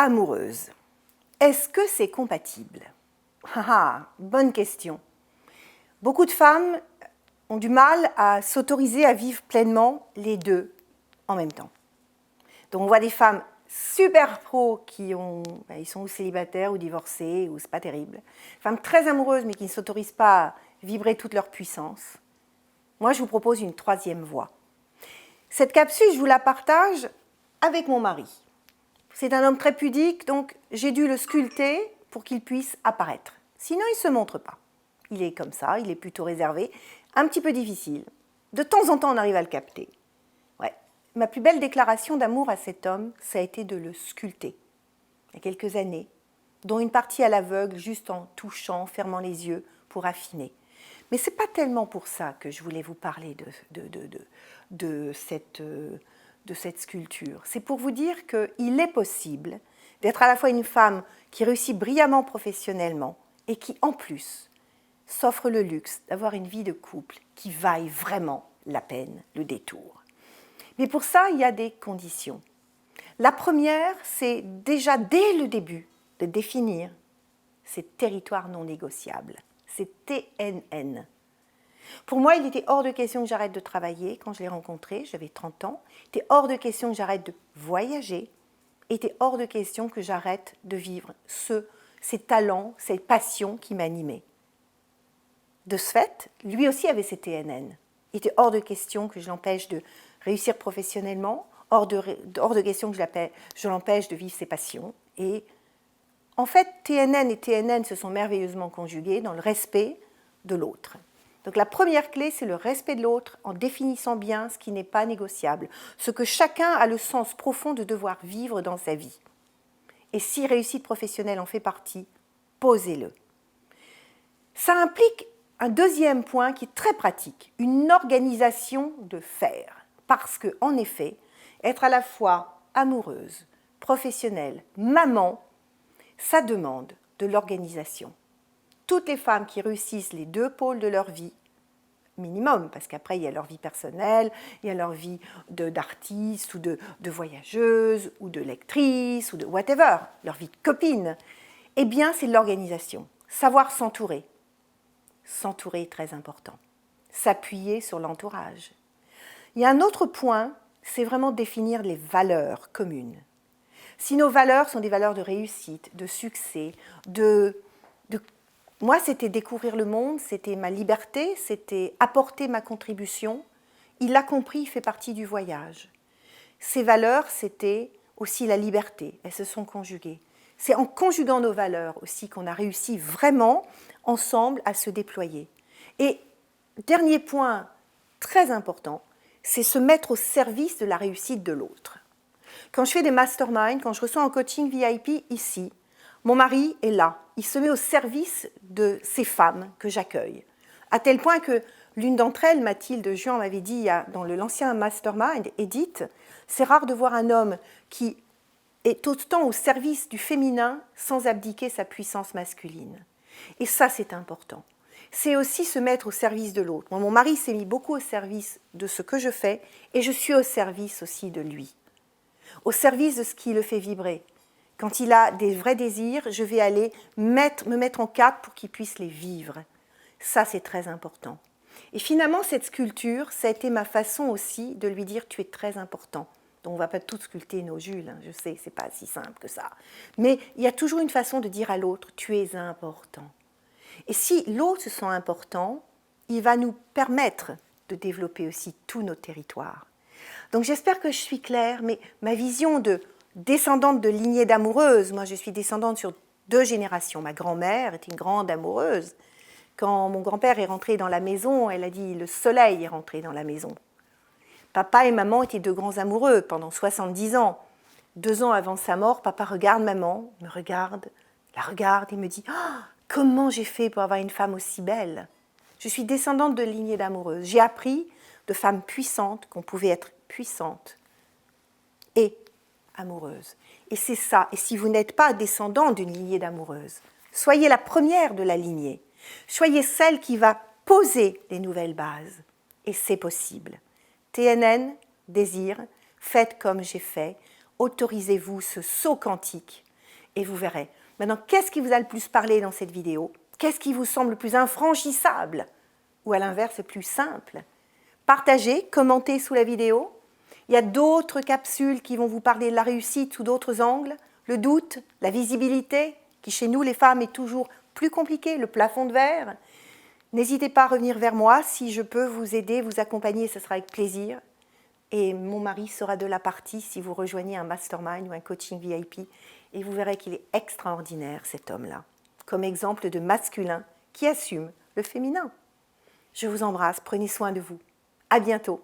amoureuse. Est-ce que c'est compatible? Bonne question. Beaucoup de femmes ont du mal à s'autoriser à vivre pleinement les deux en même temps. Donc on voit des femmes super pros ils sont ou célibataires ou divorcées, ou c'est pas terrible. Femmes très amoureuses mais qui ne s'autorisent pas à vibrer toute leur puissance. Moi, je vous propose une troisième voie. Cette capsule, je vous la partage avec mon mari. C'est un homme très pudique, donc j'ai dû le sculpter pour qu'il puisse apparaître. Sinon, il ne se montre pas. Il est comme ça, il est plutôt réservé, un petit peu difficile. De temps en temps, on arrive à le capter. Ouais. Ma plus belle déclaration d'amour à cet homme, ça a été de le sculpter. Il y a quelques années, dont une partie à l'aveugle, juste en touchant, fermant les yeux pour affiner. Mais ce n'est pas tellement pour ça que je voulais vous parler de cette sculpture. C'est pour vous dire qu'il est possible d'être à la fois une femme qui réussit brillamment professionnellement et qui, en plus, s'offre le luxe d'avoir une vie de couple qui vaille vraiment la peine, le détour. Mais pour ça, il y a des conditions. La première, c'est déjà dès le début de définir ces territoires non négociables. C'est TNN. Pour moi, il était hors de question que j'arrête de travailler quand je l'ai rencontré, j'avais 30 ans. Il était hors de question que j'arrête de voyager. Il était hors de question que j'arrête de vivre ces talents, ces passions qui m'animaient. De ce fait, lui aussi avait ses TNN. Il était hors de question que je l'empêche de réussir professionnellement, hors de question que je l'empêche de vivre ses passions. Et en fait, TNN et TNN se sont merveilleusement conjugués dans le respect de l'autre. Donc la première clé, c'est le respect de l'autre en définissant bien ce qui n'est pas négociable, ce que chacun a le sens profond de devoir vivre dans sa vie. Et si réussite professionnelle en fait partie, posez-le. Ça implique un deuxième point qui est très pratique, une organisation de faire. Parce que, en effet, être à la fois amoureuse, professionnelle, maman, ça demande de l'organisation. Toutes les femmes qui réussissent les deux pôles de leur vie, minimum, parce qu'après il y a leur vie personnelle, il y a leur vie d'artiste ou de voyageuse ou de lectrice ou de whatever, leur vie de copine, eh bien c'est l'organisation, savoir s'entourer. S'entourer est très important, s'appuyer sur l'entourage. Il y a un autre point, c'est vraiment définir les valeurs communes. Si nos valeurs sont des valeurs de réussite, de succès, moi, c'était découvrir le monde, c'était ma liberté, c'était apporter ma contribution. Il l'a compris, il fait partie du voyage. Ces valeurs, c'était aussi la liberté, elles se sont conjuguées. C'est en conjuguant nos valeurs aussi qu'on a réussi vraiment, ensemble, à se déployer. Et dernier point très important, c'est se mettre au service de la réussite de l'autre. Quand je fais des masterminds, quand je reçois un coaching VIP ici, mon mari est là. Il se met au service de ces femmes que j'accueille. À tel point que l'une d'entre elles, Mathilde Juan, m'avait dit dans l'ancien mastermind, Edith, c'est rare de voir un homme qui est autant au service du féminin sans abdiquer sa puissance masculine. Et ça, c'est important. C'est aussi se mettre au service de l'autre. Moi, mon mari s'est mis beaucoup au service de ce que je fais et je suis au service aussi de lui. Au service de ce qui le fait vibrer. Quand il a des vrais désirs, je vais aller me mettre en cadre pour qu'il puisse les vivre. Ça, c'est très important. Et finalement, cette sculpture, ça a été ma façon aussi de lui dire « tu es très important ». Donc, on ne va pas tout sculpter nos Jules, je sais, ce n'est pas si simple que ça. Mais il y a toujours une façon de dire à l'autre « tu es important ». Et si l'autre se sent important, il va nous permettre de développer aussi tous nos territoires. Donc, j'espère que je suis claire, mais ma vision de descendante de lignée d'amoureuses, moi je suis descendante sur 2 générations. Ma grand-mère était une grande amoureuse. Quand mon grand-père est rentré dans la maison, elle a dit « le soleil est rentré dans la maison ». Papa et maman étaient 2 grands amoureux pendant 70 ans. 2 ans avant sa mort, papa regarde maman, me regarde, la regarde et me dit « oh, comment j'ai fait pour avoir une femme aussi belle ?» Je suis descendante de lignée d'amoureuses. J'ai appris de femmes puissantes qu'on pouvait être puissante et amoureuse. Et c'est ça. Et si vous n'êtes pas descendant d'une lignée d'amoureuses, soyez la première de la lignée. Soyez celle qui va poser les nouvelles bases. Et c'est possible. TNN, désir, faites comme j'ai fait. Autorisez-vous ce saut quantique et vous verrez. Maintenant, qu'est-ce qui vous a le plus parlé dans cette vidéo? Qu'est-ce qui vous semble le plus infranchissable? Ou à l'inverse, plus simple? Partagez, commentez sous la vidéo. Il y a d'autres capsules qui vont vous parler de la réussite sous d'autres angles. Le doute, la visibilité, qui chez nous, les femmes, est toujours plus compliqué, le plafond de verre. N'hésitez pas à revenir vers moi. Si je peux vous aider, vous accompagner, ce sera avec plaisir. Et mon mari sera de la partie si vous rejoignez un mastermind ou un coaching VIP. Et vous verrez qu'il est extraordinaire, cet homme-là, comme exemple de masculin qui assume le féminin. Je vous embrasse, prenez soin de vous. À bientôt.